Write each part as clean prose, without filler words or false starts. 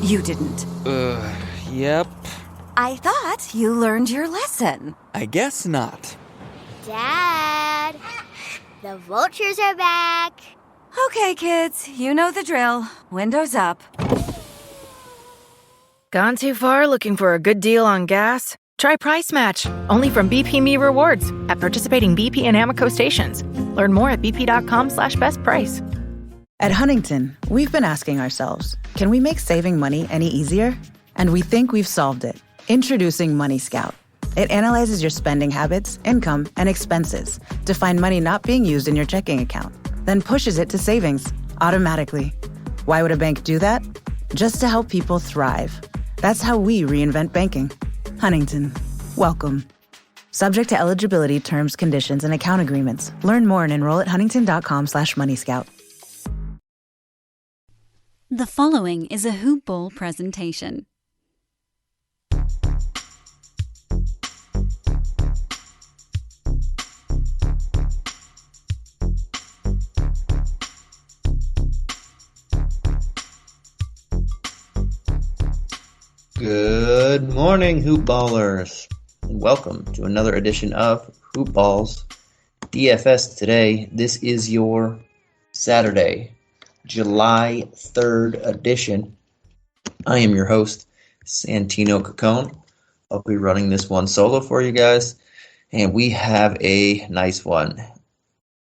You didn't. Yep. I thought you learned your lesson. I guess not. Dad, the vultures are back. Okay, kids, you know the drill. Windows up. Gone too far looking for a good deal on gas? Try Price Match, only from BP Me Rewards at participating BP and Amoco stations. Learn more at bp.com/best price. At Huntington, we've been asking ourselves, can we make saving money any easier? And we think we've solved it. Introducing Money Scout. It analyzes your spending habits, income, and expenses to find money not being used in your checking account, then pushes it to savings automatically. Why would a bank do that? Just to help people thrive. That's how we reinvent banking. Huntington, welcome. Subject to eligibility, terms, conditions, and account agreements. Learn more and enroll at huntington.com/moneyscout. The following is a Hoop Ball presentation. Good morning, Hoop Ballers, and welcome to another edition of Hoop Balls DFS today. This is your Saturday, July 3rd edition. I am your host, Santino Cacone. I'll be running this one solo for you guys, and we have a nice one.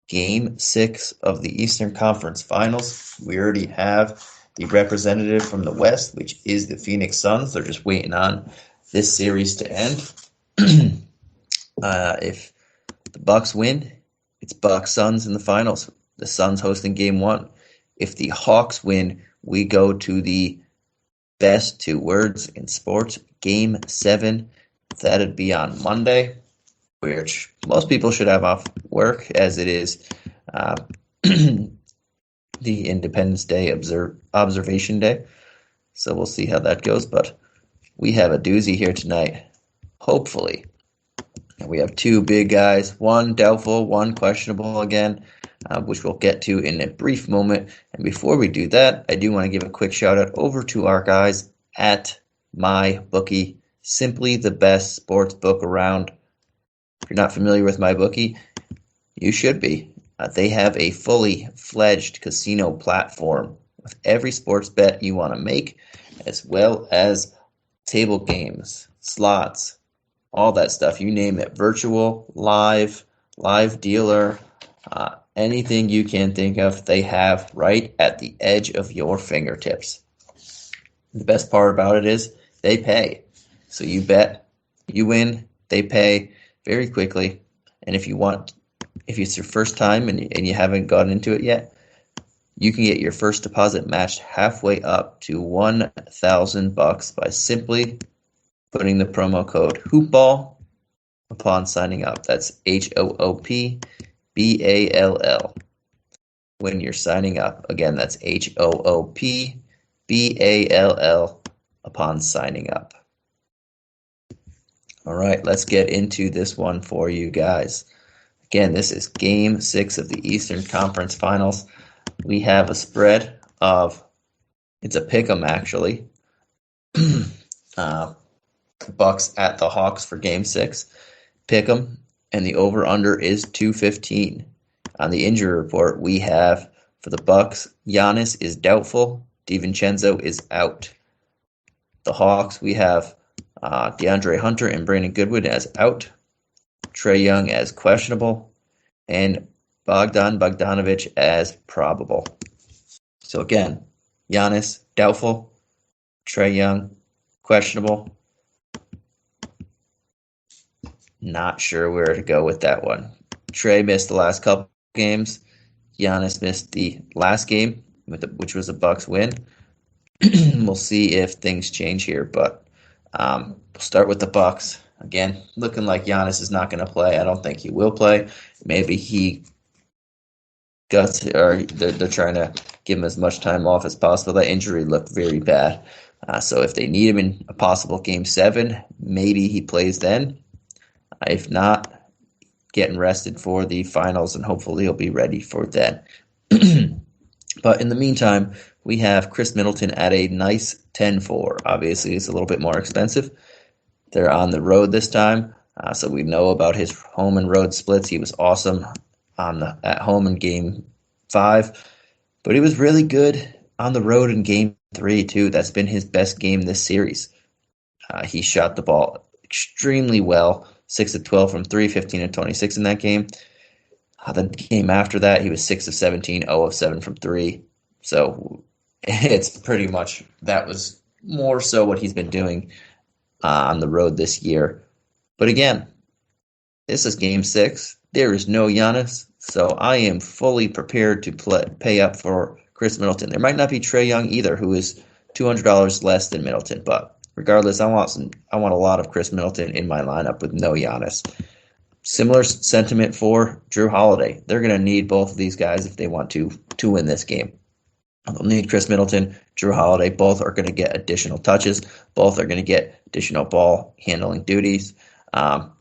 Game 6 of the Eastern Conference Finals. We already have the representative from the West, which is the Phoenix Suns. They're just waiting on this series to end. If the Bucks win, it's Bucks Suns in the finals. The Suns hosting Game 1. If the Hawks win, we go to the best two words in sports, Game 7. That'd be on Monday, which most people should have off work, as it is the Independence Day observation day. So we'll see how that goes, but we have a doozy here tonight, hopefully. And we have two big guys, one doubtful, one questionable again, which we'll get to in a brief moment. And before we do that, I do want to give a quick shout out over to our guys at MyBookie, simply the best sports book around. If you're not familiar with MyBookie, you should be. They have a fully fledged casino platform with every sports bet you want to make, as well as table games, slots, all that stuff. You name it. Virtual, live dealer, anything you can think of, they have right at the edge of your fingertips. The best part about it is they pay. So you bet, you win, they pay very quickly. And if it's your first time and you haven't gotten into it yet, you can get your first deposit matched halfway up to $1,000 by simply putting the promo code HoopBall upon signing up. That's HOOPBALL when you're signing up. Again, that's HOOPBALL upon signing up. All right, let's get into this one for you guys. Again, this is Game 6 of the Eastern Conference Finals. We have a spread of, it's a pick'em actually. Bucks at the Hawks for Game 6. Pick'em, and the over-under is 215. On the injury report, we have for the Bucks, Giannis is doubtful. DiVincenzo is out. The Hawks, we have DeAndre Hunter and Brandon Goodwin as out. Trae Young as questionable, and Bogdanovic as probable. So again, Giannis, doubtful. Trae Young, questionable. Not sure where to go with that one. Trae missed the last couple games. Giannis missed the last game, which was a Bucks win. We'll see if things change here, but we'll start with the Bucks. Again, looking like Giannis is not going to play. I don't think he will play. Maybe they're trying to give him as much time off as possible. That injury looked very bad. So if they need him in a possible Game 7, maybe he plays then. If not, getting rested for the finals, and hopefully he'll be ready for that. But in the meantime, we have Chris Middleton at a nice 10-4. Obviously, it's a little bit more expensive. They're on the road this time, so we know about his home and road splits. He was awesome at home in Game 5, but he was really good on the road in Game 3, too. That's been his best game this series. He shot the ball extremely well, 6 of 12 from 3, 15 of 26 in that game. The game after that, he was 6 of 17, 0 of 7 from 3. So it's pretty much, that was more so what he's been doing on the road this year. But again, this is Game 6. There is no Giannis, so I am fully prepared to pay up for Chris Middleton. There might not be Trae Young either, who is $200 less than Middleton, but regardless, I want a lot of Chris Middleton in my lineup with no Giannis. Similar sentiment for Jrue Holiday. They're going to need both of these guys if they want to win this game. They'll need Chris Middleton, Jrue Holiday. Both are going to get additional touches. Both are going to get additional ball handling duties on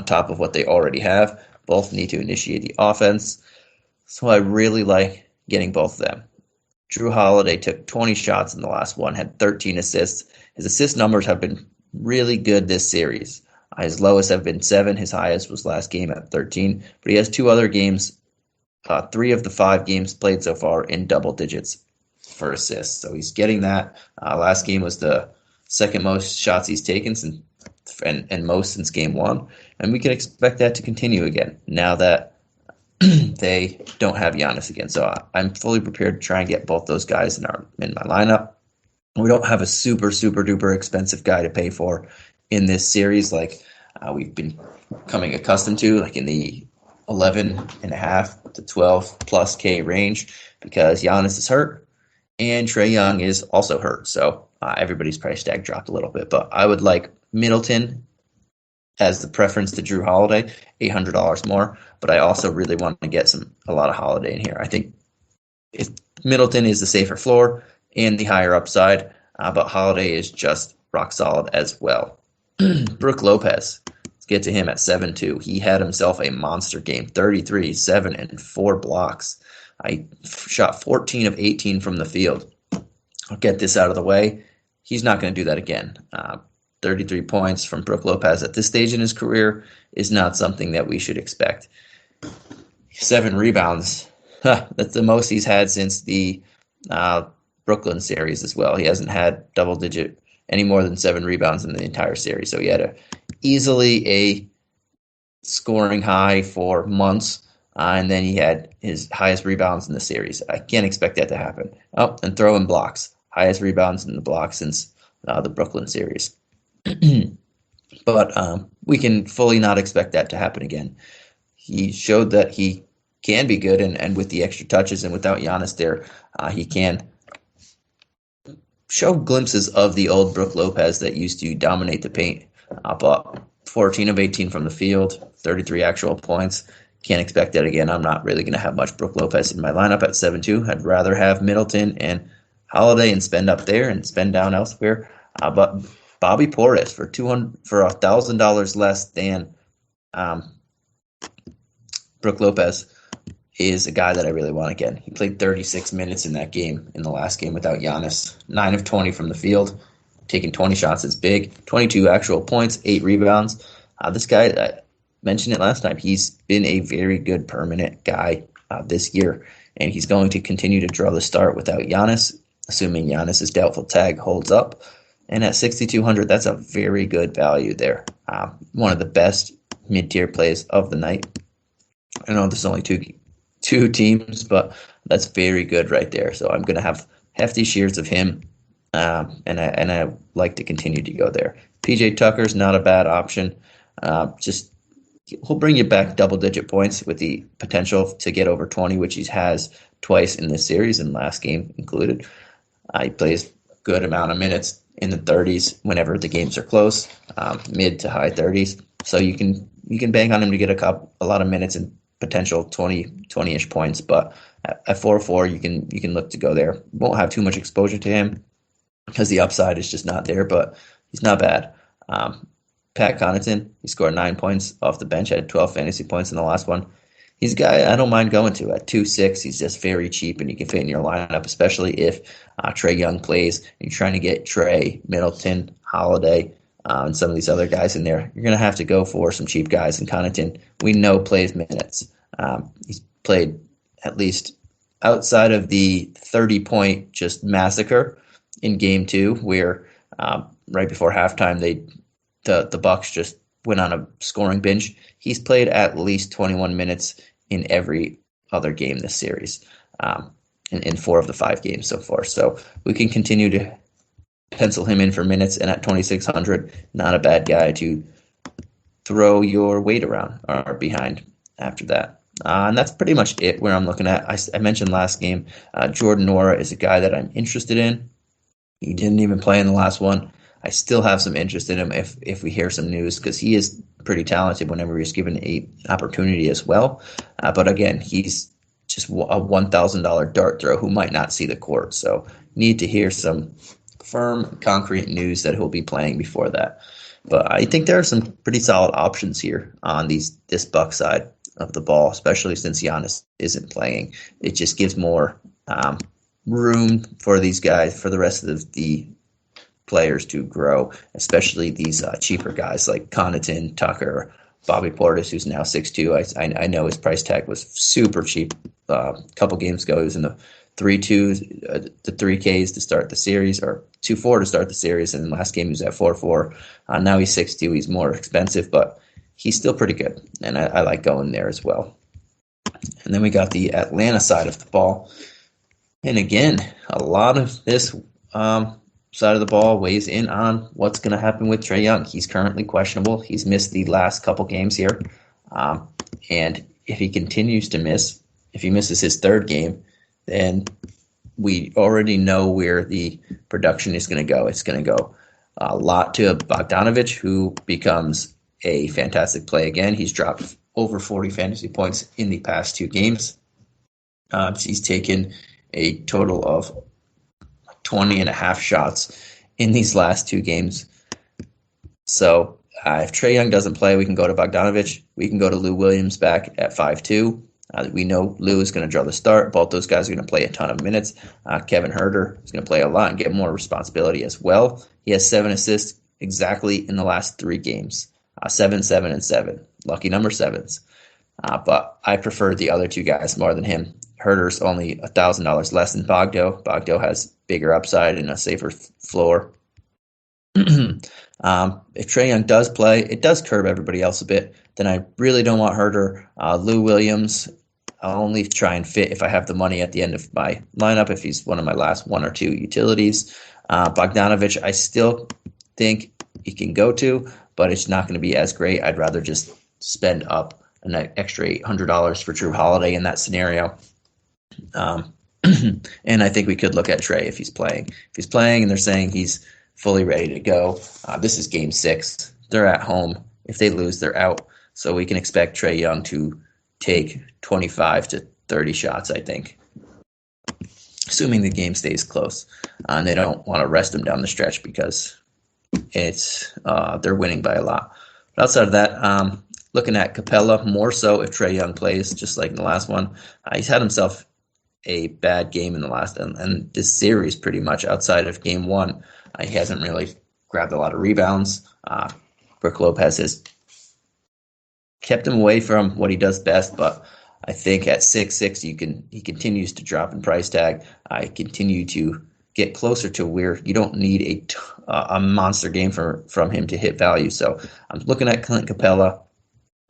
top of what they already have. Both need to initiate the offense. So I really like getting both of them. Jrue Holiday took 20 shots in the last one, had 13 assists. His assist numbers have been really good this series. His lowest have been 7. His highest was last game at 13. But he has 2 other games, 3 of the 5 games played so far in double digits for assists. So he's getting that. Last game was the second most shots he's taken and most since Game 1. And we can expect that to continue again now that they don't have Giannis again. So I'm fully prepared to try and get both those guys in my lineup. We don't have a super, super duper expensive guy to pay for in this series like we've been coming accustomed to, like in the 11.5 to 12 plus K range, because Giannis is hurt and Trae Young is also hurt. So everybody's price tag dropped a little bit. But I would like Middleton as the preference to Jrue Holiday, $800 more. But I also really want to get a lot of Holiday in here. I think if Middleton is the safer floor and the higher upside, but Holiday is just rock solid as well. Brook Lopez, let's get to him at 7-2. He had himself a monster game, 33, 7, and 4 blocks. I shot 14 of 18 from the field. I'll get this out of the way. He's not going to do that again. 33 points from Brook Lopez at this stage in his career is not something that we should expect. 7 rebounds. That's the most he's had since the Brooklyn series as well. He hasn't had double-digit any more than 7 rebounds in the entire series. So he had easily a scoring high for months, and then he had his highest rebounds in the series. I can't expect that to happen. Oh, and throw in blocks. Highest rebounds in the blocks since the Brooklyn series. But we can fully not expect that to happen again. He showed that he can be good, and with the extra touches and without Giannis there, he can show glimpses of the old Brook Lopez that used to dominate the paint. But 14 of 18 from the field, 33 actual points. Can't expect that again. I'm not really going to have much Brook Lopez in my lineup at 7-2. I'd rather have Middleton and Holiday and spend up there and spend down elsewhere. But Bobby Portis for $1,000 less than Brook Lopez is a guy that I really want again. He played 36 minutes in that game, in the last game without Giannis. 9 of 20 from the field, taking 20 shots is big. 22 actual points, 8 rebounds. This guy, I mentioned it last time, he's been a very good permanent guy this year, and he's going to continue to draw the start without Giannis, assuming Giannis' doubtful tag holds up. And at 6,200, that's a very good value there. One of the best mid-tier plays of the night. I know there's only two teams, but that's very good right there. So I'm going to have hefty shares of him, and I like to continue to go there. PJ Tucker's not a bad option. He'll bring you back double-digit points with the potential to get over 20, which he has twice in this series and last game included. He plays a good amount of minutes in the 30s whenever the games are close, mid to high 30s. So you can bank on him to get a lot of minutes and potential 20-ish points. But at 4-4, you can look to go there. Won't have too much exposure to him because the upside is just not there, but he's not bad. Pat Connington, he scored 9 points off the bench, had 12 fantasy points in the last one. he's a guy I don't mind going to at 2.6. He's just very cheap, and you can fit in your lineup, especially if Trae Young plays and you're trying to get Trae, Middleton, Holiday, and some of these other guys in there. You're going to have to go for some cheap guys. And Connington, we know, plays minutes. He's played at least outside of the 30-point just massacre in Game 2, where right before halftime the Bucks just went on a scoring binge. He's played at least 21 minutes in every other game this series, in 4 of the 5 games so far. So we can continue to pencil him in for minutes, and at 2,600, not a bad guy to throw your weight around or behind after that. And that's pretty much it where I'm looking at. I mentioned last game, Jordan Nwora is a guy that I'm interested in. He didn't even play in the last one. I still have some interest in him if we hear some news, because he is pretty talented whenever he's given an opportunity as well. But again, he's just a $1,000 dart throw who might not see the court. So need to hear some firm, concrete news that he'll be playing before that. But I think there are some pretty solid options here on this Buck side of the ball, especially since Giannis isn't playing. It just gives more room for these guys, for the rest of the players to grow, especially these cheaper guys like Connington, Tucker, Bobby Portis, who's now 6'2". I know his price tag was super cheap a couple games ago. He was in the 3.2, the 3Ks to start the series, or 2.4 to start the series, and last game he was at 4.4. Now he's 6'2". He's more expensive, but he's still pretty good, and I like going there as well. And then we got the Atlanta side of the ball. And again, a lot of this side of the ball weighs in on what's going to happen with Trae Young. He's currently questionable. He's missed the last couple games here. And if he continues to miss, if he misses his 3rd game, then we already know where the production is going to go. It's going to go a lot to Bogdanovich, who becomes a fantastic play again. He's dropped over 40 fantasy points in the past 2 games. He's taken a total of 20 and a half shots in these last 2 games. So if Trae Young doesn't play, we can go to Bogdanovich. We can go to Lou Williams back at 5'2". We know Lou is going to draw the start. Both those guys are going to play a ton of minutes. Kevin Huerter is going to play a lot and get more responsibility as well. He has 7 assists exactly in the last 3 games. 7, 7, and 7. Lucky number 7s. But I prefer the other 2 guys more than him. Huerter's only $1,000 less than Bogdo. Bogdo has bigger upside and a safer floor. If Trae Young does play, it does curb everybody else a bit. Then I really don't want Huerter. Lou Williams, I'll only try and fit if I have the money at the end of my lineup, if he's one of my last 1 or 2 utilities. Bogdanovich, I still think he can go to, but it's not going to be as great. I'd rather just spend up an extra $800 for Drew Holiday in that scenario. And I think we could look at Trae if he's playing. If he's playing and they're saying he's fully ready to go, this is Game 6. They're at home. If they lose, they're out. So we can expect Trae Young to take 25 to 30 shots, I think, assuming the game stays close. And they don't want to rest him down the stretch because they're winning by a lot. But outside of that, looking at Capella more so if Trae Young plays, just like in the last one. He's had himself a bad game in the last, and this series pretty much outside of Game 1. He hasn't really grabbed a lot of rebounds. Brook Lopez has kept him away from what he does best, but I think at 6'6", he continues to drop in price tag. I continue to get closer to where you don't need a monster game from him to hit value. So I'm looking at Clint Capella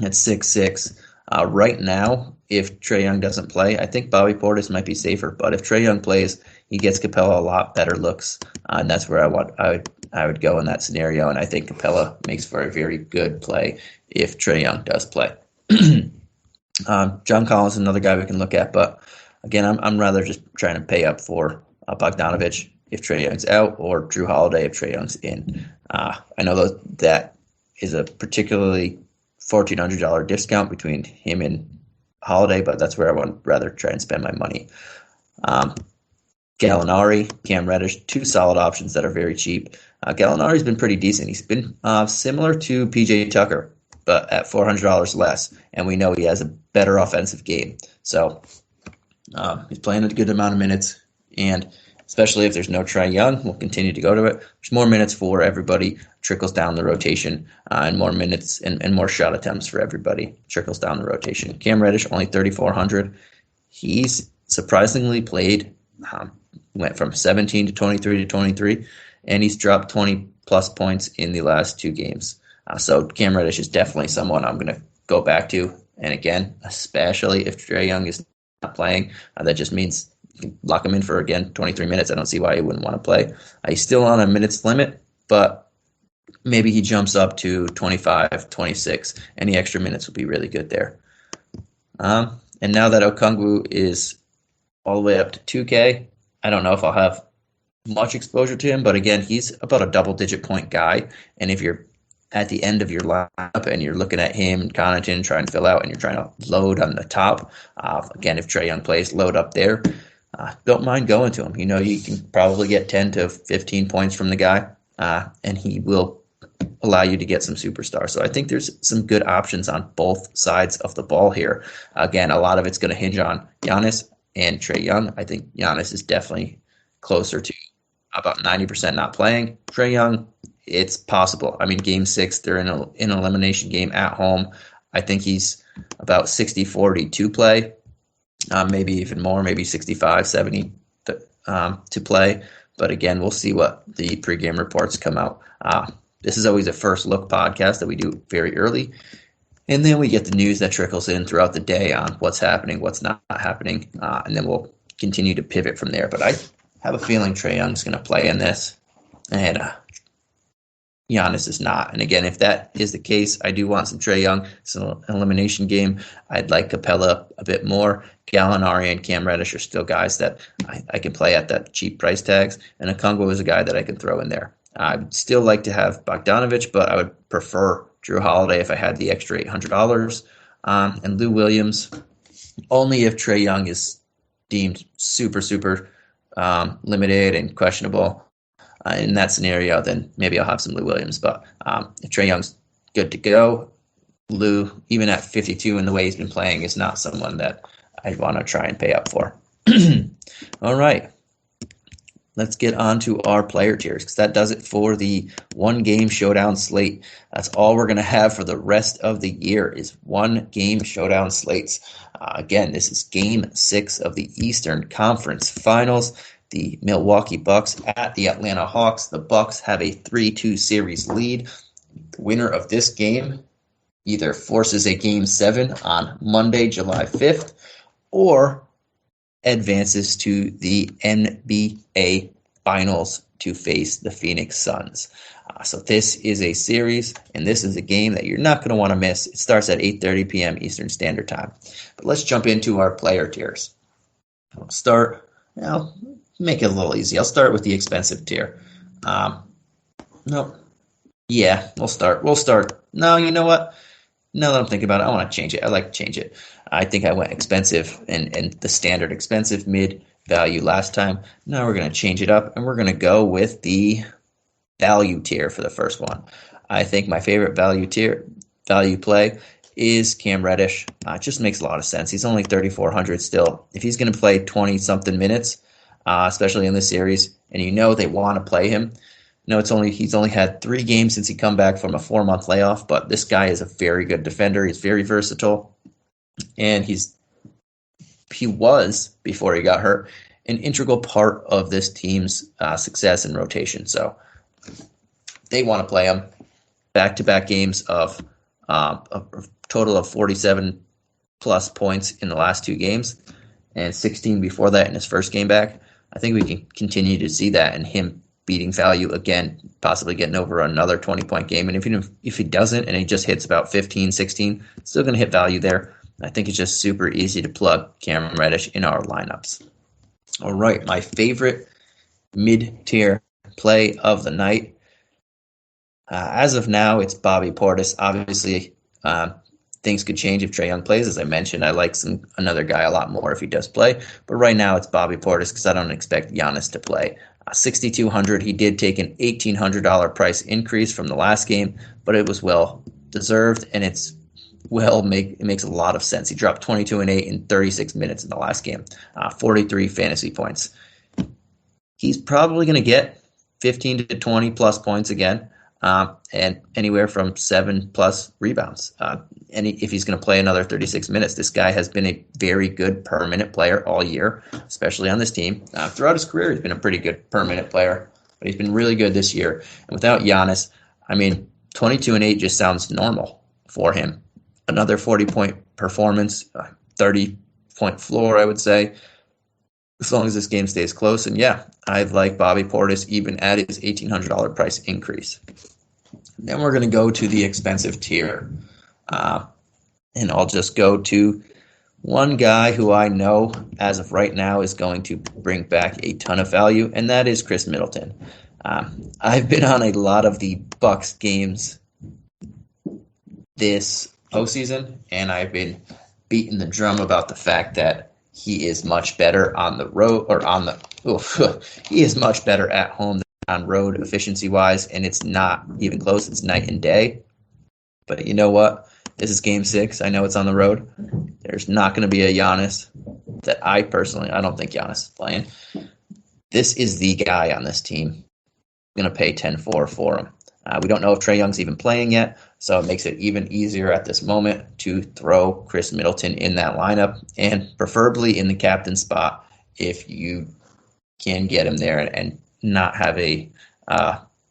at 6'6". Right now, if Trae Young doesn't play, I think Bobby Portis might be safer. But if Trae Young plays, he gets Capella a lot better looks, and that's where I would go in that scenario. And I think Capella makes for a very good play if Trae Young does play. John Collins is another guy we can look at, but again, I'm rather just trying to pay up for Bogdanovich if Trae Young's out, or Drew Holiday if Trae Young's in. I know that is a particularly $1,400 discount between him and Holiday, but that's where I would rather try and spend my money. Gallinari, Cam Reddish, 2 solid options that are very cheap. Gallinari's been pretty decent. He's been similar to PJ Tucker but at $400 less, and we know he has a better offensive game. So he's playing a good amount of minutes, and especially if there's no Trae Young, we'll continue to go to it. There's more minutes for everybody, trickles down the rotation, and more minutes and more shot attempts for everybody, trickles down the rotation. Cam Reddish, only 3,400. He's surprisingly played, went from 17 to 23 to 23, and he's dropped 20-plus points in the last 2 games. So Cam Reddish is definitely someone I'm going to go back to. And again, especially if Trae Young is not playing, that just means you can lock him in for, again, 23 minutes. I don't see why he wouldn't want to play. He's still on a minutes limit, but maybe he jumps up to 25, 26. Any extra minutes would be really good there. And now that Okongwu is all the way up to 2K, I don't know if I'll have much exposure to him, but again, he's about a double-digit point guy. And if you're at the end of your lineup and you're looking at him and Connington trying to fill out and you're trying to load on the top, again, if Trae Young plays, load up there. Don't mind going to him. You know, you can probably get 10 to 15 points from the guy, and he will allow you to get some superstars. So I think there's some good options on both sides of the ball here. Again, a lot of it's going to hinge on Giannis and Trae Young. I think Giannis is definitely closer to about 90% not playing. Trae Young, it's possible. I mean, Game 6, they're in an elimination game at home. I think he's about 60-40 to play. Maybe even more, maybe 65-70 to play. But again, we'll see what the pregame reports come out. This is always a first look podcast that we do very early. And then we get the news that trickles in throughout the day on what's happening, what's not happening. And then we'll continue to pivot from there. But I have a feeling Trae Young's going to play in this. And Giannis is not. And again, if that is the case, I do want some Trae Young. It's an elimination game. I'd like Capella a bit more. Gallinari and Cam Reddish are still guys that I can play at that cheap price tags. And Okongwu is a guy that I can throw in there. I'd still like to have Bogdanovich, but I would prefer Drew Holiday if I had the extra $800. And Lou Williams, only if Trae Young is deemed super limited and questionable. In that scenario, then maybe I'll have some Lou Williams. But if Trae Young's good to go, Lou, even at 52 in the way he's been playing, is not someone that I'd want to try and pay up for. All right. Let's get on to our player tiers, because that does it for the one-game showdown slate. That's all we're going to have for the rest of the year is one-game showdown slates. Again, this is Game 6 of the Eastern Conference Finals. The Milwaukee Bucks at the Atlanta Hawks. The Bucks have a 3-2 series lead. The winner of this game either forces a Game 7 on Monday, July 5th, or advances to the NBA Finals to face the Phoenix Suns. So this is a series, and this is a game that you're not going to want to miss. It starts at 8:30 p.m. Eastern Standard Time. But let's jump into our player tiers. I'll start, make it a little easy. I'll start with the expensive tier. We'll start. No, you know what? Now that I'm thinking about it, I want to change it. I like to change it. I think I went expensive and the standard expensive mid value last time. Now we're going to change it up, and we're going to go with the value tier for the first one. I think my favorite value play is Cam Reddish. It just makes a lot of sense. He's only 3,400 still. If he's going to play 20-something minutes, especially in this series, and they want to play him. He's only had 3 games since he come back from a 4-month layoff, but this guy is a very good defender. He's very versatile, and he was, before he got hurt, an integral part of this team's success and rotation. So they want to play him. Back-to-back games of a total of 47-plus points in the last 2 games, and 16 before that in his first game back. I think we can continue to see that, and him beating value again, possibly getting over another 20-point game. And if he doesn't and he just hits about 15, 16, still going to hit value there. I think it's just super easy to plug Cam Reddish in our lineups. All right, my favorite mid-tier play of the night. As of now, it's Bobby Portis. Obviously, things could change if Trae Young plays. As I mentioned, I like another guy a lot more if he does play. But right now, it's Bobby Portis because I don't expect Giannis to play. 6,200. He did take an $1,800 price increase from the last game, but it was well deserved, and it makes a lot of sense. He dropped 22 and 8 in 36 minutes in the last game, 43 fantasy points. He's probably going to get 15 to 20 plus points again, and anywhere from 7 plus rebounds. And if he's going to play another 36 minutes, this guy has been a very good per minute player all year, especially on this team. Throughout his career, he's been a pretty good per minute player, but he's been really good this year. And without Giannis, 22 and 8 just sounds normal for him. Another 40-point performance, 30-point floor, I would say, as long as this game stays close. And yeah, I like Bobby Portis even at his $1,800 price increase. Then we're going to go to the expensive tier. And I'll just go to one guy who I know as of right now is going to bring back a ton of value, and that is Chris Middleton. I've been on a lot of the Bucks games this postseason, and I've been beating the drum about the fact that he is much better on the road, he is much better at home than on road efficiency-wise, and it's not even close. It's night and day. But you know what? This is Game 6. I know it's on the road. There's not going to be a Giannis that I don't think Giannis is playing. This is the guy on this team. I'm going to pay 10-4 for him. We don't know if Trae Young's even playing yet, so it makes it even easier at this moment to throw Chris Middleton in that lineup, and preferably in the captain spot if you can get him there and not have a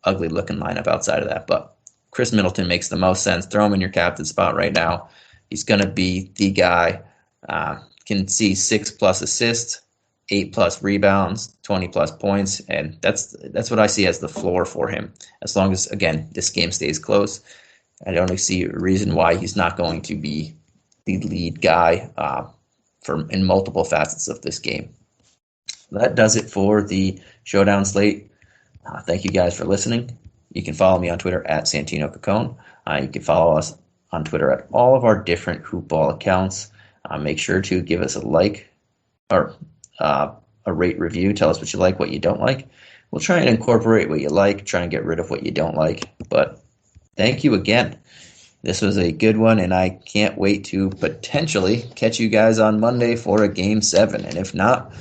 ugly-looking lineup outside of that. But Chris Middleton makes the most sense. Throw him in your captain spot right now. He's going to be the guy. Can see 6+ assists, 8+ rebounds, 20+ points, and that's what I see as the floor for him. As long as, again, this game stays close, I don't see a reason why he's not going to be the lead guy in multiple facets of this game. That does it for the Showdown slate. Thank you guys for listening. You can follow me on Twitter at Santino Cacone. You can follow us on Twitter at all of our different Hoop Ball accounts. Make sure to give us a like or a rate review. Tell us what you like, what you don't like. We'll try and incorporate what you like, try and get rid of what you don't like. But thank you again. This was a good one, and I can't wait to potentially catch you guys on Monday for a Game 7. And if not,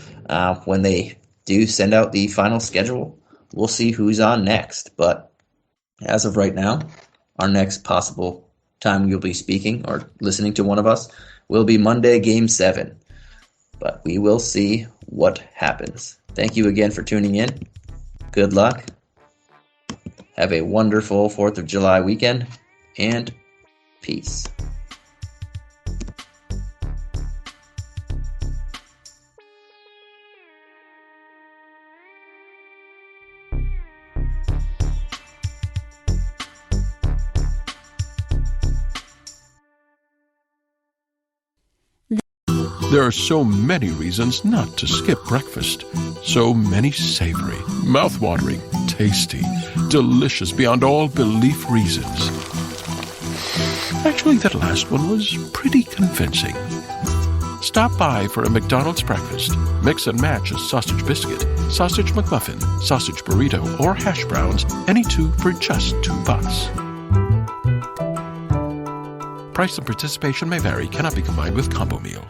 when they do send out the final schedule, we'll see who's on next. But as of right now, our next possible time you'll be speaking or listening to one of us will be Monday, Game 7. But we will see what happens. Thank you again for tuning in. Good luck. Have a wonderful 4th of July weekend, and peace. There are so many reasons not to skip breakfast. So many savory, mouth-watering, tasty, delicious beyond all belief reasons. Actually, that last one was pretty convincing. Stop by for a McDonald's breakfast. Mix and match a sausage biscuit, sausage McMuffin, sausage burrito, or hash browns, any two for just $2. Price and participation may vary, cannot be combined with combo meal.